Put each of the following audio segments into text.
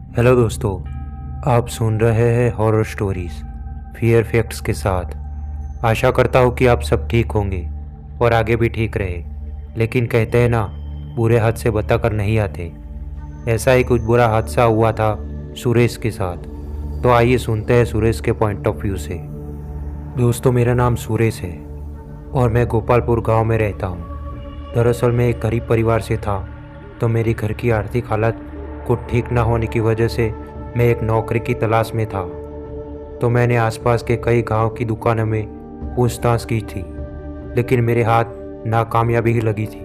Hello दोस्तों, आप सुन रहे हैं हॉरर स्टोरीज फियर फैक्ट्स के साथ। आशा करता हूँ कि आप सब ठीक होंगे और आगे भी ठीक रहे। लेकिन कहते हैं ना, बुरे हाथ से बताकर नहीं आते। ऐसा ही कुछ बुरा हादसा हुआ था सुरेश के साथ। तो आइए सुनते हैं सुरेश के पॉइंट ऑफ व्यू से। दोस्तों, मेरा नाम सुरेश है और मैं गोपालपुर गांव में रहता हूँ। दरअसल मैं एक गरीब परिवार से था, तो मेरी घर की आर्थिक हालत को ठीक ना होने की वजह से मैं एक नौकरी की तलाश में था। तो मैंने आसपास के कई गांव की दुकानों में पूछताछ की थी, लेकिन मेरे हाथ नाकामयाबी ही लगी थी।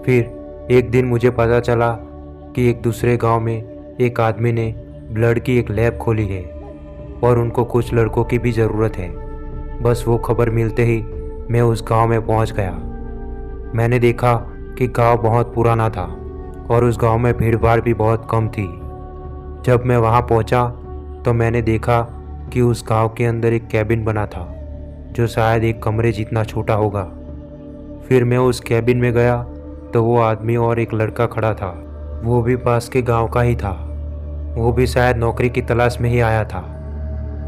फिर एक दिन मुझे पता चला कि एक दूसरे गांव में एक आदमी ने ब्लड की एक लैब खोली है और उनको कुछ लड़कों की भी ज़रूरत है। बस वो खबर मिलते ही मैं उस गांव में पहुंच गया। मैंने देखा कि गांव बहुत पुराना था और उस गांव में भीड़ भाड़ भी बहुत कम थी। जब मैं वहां पहुंचा तो मैंने देखा कि उस गांव के अंदर एक कैबिन बना था, जो शायद एक कमरे जितना छोटा होगा। फिर मैं उस कैबिन में गया तो वो आदमी और एक लड़का खड़ा था। वो भी पास के गांव का ही था। वो भी शायद नौकरी की तलाश में ही आया था।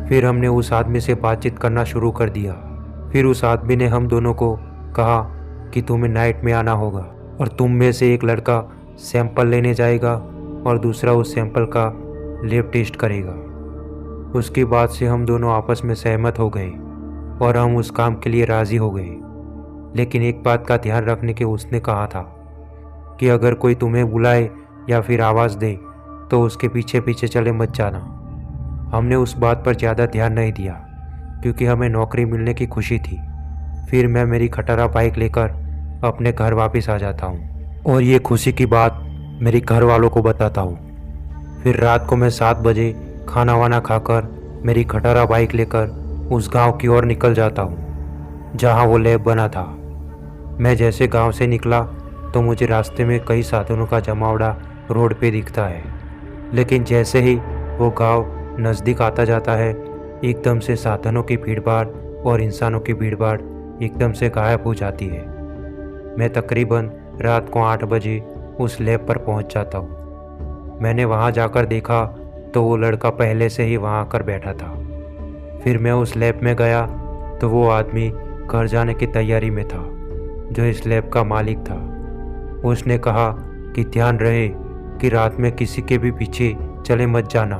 फिर हमने उस आदमी से बातचीत करना शुरू कर दिया। फिर उस आदमी ने हम दोनों को कहा कि तुम्हें नाइट में आना होगा और तुम में से एक लड़का सैंपल लेने जाएगा और दूसरा उस सैंपल का लैब टेस्ट करेगा। उसकी बात से हम दोनों आपस में सहमत हो गए और हम उस काम के लिए राज़ी हो गए। लेकिन एक बात का ध्यान रखने के उसने कहा था कि अगर कोई तुम्हें बुलाए या फिर आवाज़ दे तो उसके पीछे पीछे चले मत जाना। हमने उस बात पर ज़्यादा ध्यान नहीं दिया क्योंकि हमें नौकरी मिलने की खुशी थी। फिर मैं मेरी खटारा बाइक लेकर अपने घर वापस आ जाता हूँ और ये खुशी की बात मेरे घर वालों को बताता हूँ। फिर रात को मैं 7 बजे खाना वाना खाकर मेरी खटारा बाइक लेकर उस गांव की ओर निकल जाता हूँ जहाँ वो लैब बना था। मैं जैसे गांव से निकला तो मुझे रास्ते में कई साधनों का जमावड़ा रोड पे दिखता है, लेकिन जैसे ही वो गांव नज़दीक आता जाता है, एकदम से साधनों की भीड़भाड़ और इंसानों की भीड़भाड़ एकदम से गायब हो जाती है। मैं तकरीबन रात को 8 बजे उस लैब पर पहुंच जाता हूं। मैंने वहां जाकर देखा तो वो लड़का पहले से ही वहां आकर बैठा था। फिर मैं उस लैब में गया तो वो आदमी घर जाने की तैयारी में था, जो इस लैब का मालिक था। उसने कहा कि ध्यान रहे कि रात में किसी के भी पीछे चले मत जाना।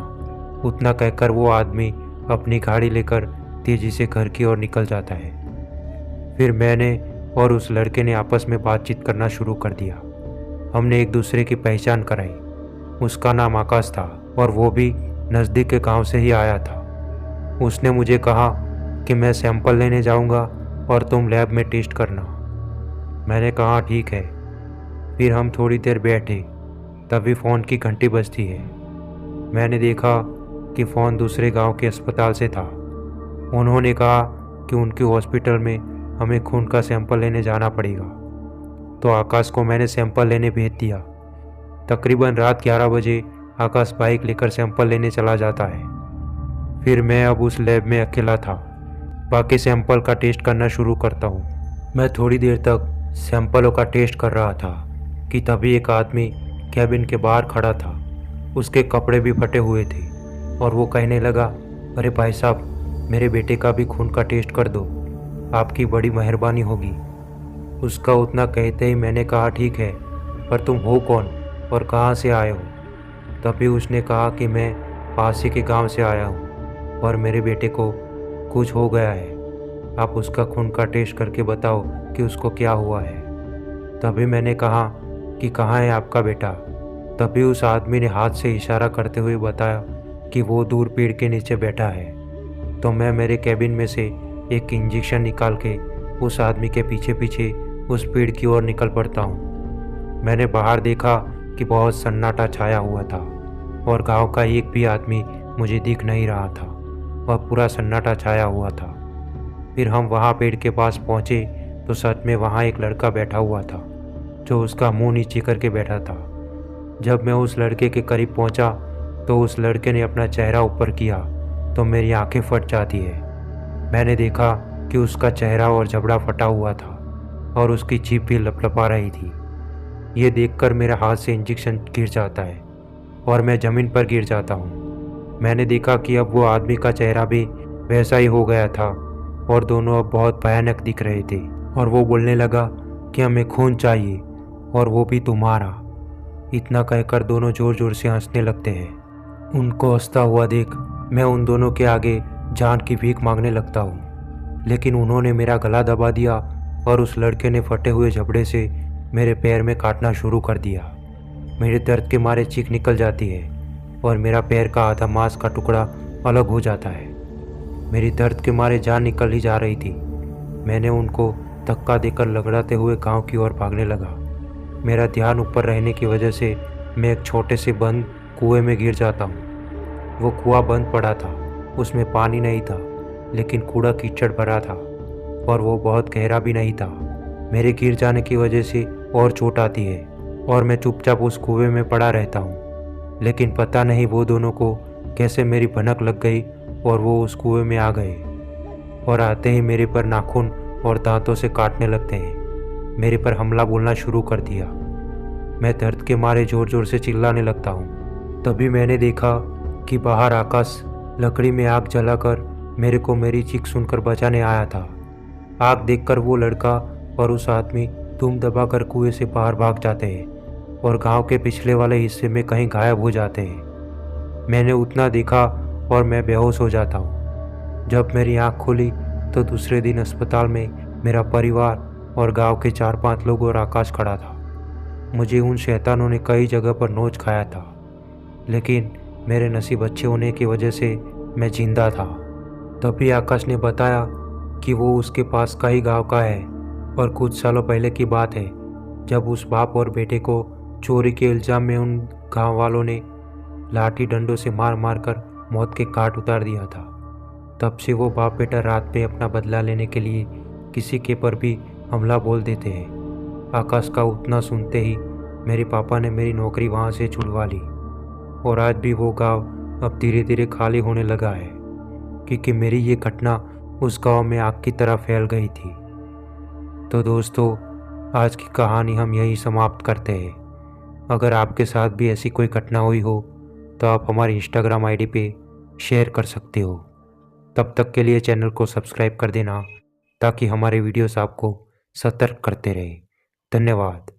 उतना कहकर वो आदमी अपनी गाड़ी लेकर तेज़ी से घर की ओर निकल जाता है। फिर मैंने और उस लड़के ने आपस में बातचीत करना शुरू कर दिया। हमने एक दूसरे की पहचान कराई। उसका नाम आकाश था और वो भी नज़दीक के गांव से ही आया था। उसने मुझे कहा कि मैं सैंपल लेने जाऊंगा और तुम लैब में टेस्ट करना। मैंने कहा ठीक है। फिर हम थोड़ी देर बैठे, तभी फ़ोन की घंटी बजती है। मैंने देखा कि फ़ोन दूसरे गांव के अस्पताल से था। उन्होंने कहा कि उनके हॉस्पिटल में हमें खून का सैंपल लेने जाना पड़ेगा। तो आकाश को मैंने सैंपल लेने भेज दिया। तकरीबन रात 11 बजे आकाश बाइक लेकर सैंपल लेने चला जाता है। फिर मैं अब उस लैब में अकेला था। बाकी सैंपल का टेस्ट करना शुरू करता हूँ। मैं थोड़ी देर तक सैंपलों का टेस्ट कर रहा था कि तभी एक आदमी कैबिन के बाहर खड़ा था। उसके कपड़े भी फटे हुए थे और वो कहने लगा, अरे भाई साहब, मेरे बेटे का भी खून का टेस्ट कर दो, आपकी बड़ी मेहरबानी होगी। उसका उतना कहते ही मैंने कहा ठीक है, पर तुम हो कौन और कहाँ से आए हो? तभी उसने कहा कि मैं पास ही के गांव से आया हूँ और मेरे बेटे को कुछ हो गया है। आप उसका खून का टेस्ट करके बताओ कि उसको क्या हुआ है। तभी मैंने कहा कि कहाँ है आपका बेटा? तभी उस आदमी ने हाथ से इशारा करते हुए बताया कि वो दूर पेड़ के नीचे बैठा है। तो मैं मेरे कैबिन में से एक इंजेक्शन निकाल के उस आदमी के पीछे पीछे उस पेड़ की ओर निकल पड़ता हूँ। मैंने बाहर देखा कि बहुत सन्नाटा छाया हुआ था और गांव का एक भी आदमी मुझे दिख नहीं रहा था और पूरा सन्नाटा छाया हुआ था। फिर हम वहाँ पेड़ के पास पहुँचे तो सच में वहाँ एक लड़का बैठा हुआ था, जो उसका मुंह नीचे करके बैठा था। जब मैं उस लड़के के करीब पहुँचा तो उस लड़के ने अपना चेहरा ऊपर किया तो मेरी आंखें फट जाती है। मैंने देखा कि उसका चेहरा और जबड़ा फटा हुआ था और उसकी जीभ भी लपलपा रही थी। ये देखकर मेरे हाथ से इंजेक्शन गिर जाता है और मैं ज़मीन पर गिर जाता हूँ। मैंने देखा कि अब वो आदमी का चेहरा भी वैसा ही हो गया था और दोनों अब बहुत भयानक दिख रहे थे। और वो बोलने लगा कि हमें खून चाहिए और वो भी तुम्हारा। इतना कहकर दोनों ज़ोर ज़ोर से हंसने लगते हैं। उनको हंसता हुआ देख मैं उन दोनों के आगे जान की भीख मांगने लगता हूँ, लेकिन उन्होंने मेरा गला दबा दिया और उस लड़के ने फटे हुए जबड़े से मेरे पैर में काटना शुरू कर दिया। मेरे दर्द के मारे चीख निकल जाती है और मेरा पैर का आधा मांस का टुकड़ा अलग हो जाता है। मेरी दर्द के मारे जान निकल ही जा रही थी। मैंने उनको धक्का देकर लगड़ाते हुए गांव की ओर भागने लगा। मेरा ध्यान ऊपर रहने की वजह से मैं एक छोटे से बंद कुएं में गिर जाता हूँ। वो कुआं बंद पड़ा था, उसमें पानी नहीं था, लेकिन कूड़ा कीचड़ भरा था और वो बहुत गहरा भी नहीं था। मेरे गिर जाने की वजह से और चोट आती है और मैं चुपचाप उस कुएं में पड़ा रहता हूँ। लेकिन पता नहीं वो दोनों को कैसे मेरी भनक लग गई और वो उस कुएं में आ गए और आते ही मेरे पर नाखून और दांतों से काटने लगते हैं। मेरे पर हमला बोलना शुरू कर दिया। मैं दर्द के मारे ज़ोर ज़ोर से चिल्लाने लगता हूँ। तभी मैंने देखा कि बाहर आकाश लकड़ी में आग जलाकर मेरे को मेरी चीख सुनकर बचाने आया था। आग देखकर वो लड़का और उस आदमी धूम दबाकर कुएं से बाहर भाग जाते हैं और गांव के पिछले वाले हिस्से में कहीं गायब हो जाते हैं। मैंने उतना देखा और मैं बेहोश हो जाता हूँ। जब मेरी आँख खुली तो दूसरे दिन अस्पताल में मेरा परिवार और गांव के 4-5 लोग और आकाश खड़ा था। मुझे उन शैतानों ने कई जगह पर नोच खाया था, लेकिन मेरे नसीब अच्छे होने की वजह से मैं जिंदा था। तभी आकाश ने बताया कि वो उसके पास का ही गांव का है और कुछ सालों पहले की बात है जब उस बाप और बेटे को चोरी के इल्ज़ाम में उन गांव वालों ने लाठी डंडों से मार मार कर मौत के घाट उतार दिया था। तब से वो बाप बेटा रात में अपना बदला लेने के लिए किसी के पर भी हमला बोल देते हैं। आकाश का उतना सुनते ही मेरे पापा ने मेरी नौकरी वहाँ से छुड़वा ली और आज भी वो गांव अब धीरे धीरे खाली होने लगा है, क्योंकि मेरी ये घटना उस गांव में आग की तरह फैल गई थी। तो दोस्तों, आज की कहानी हम यहीं समाप्त करते हैं। अगर आपके साथ भी ऐसी कोई घटना हुई हो तो आप हमारी इंस्टाग्राम आईडी पे शेयर कर सकते हो। तब तक के लिए चैनल को सब्सक्राइब कर देना ताकि हमारे वीडियोस आपको सतर्क करते रहे। धन्यवाद।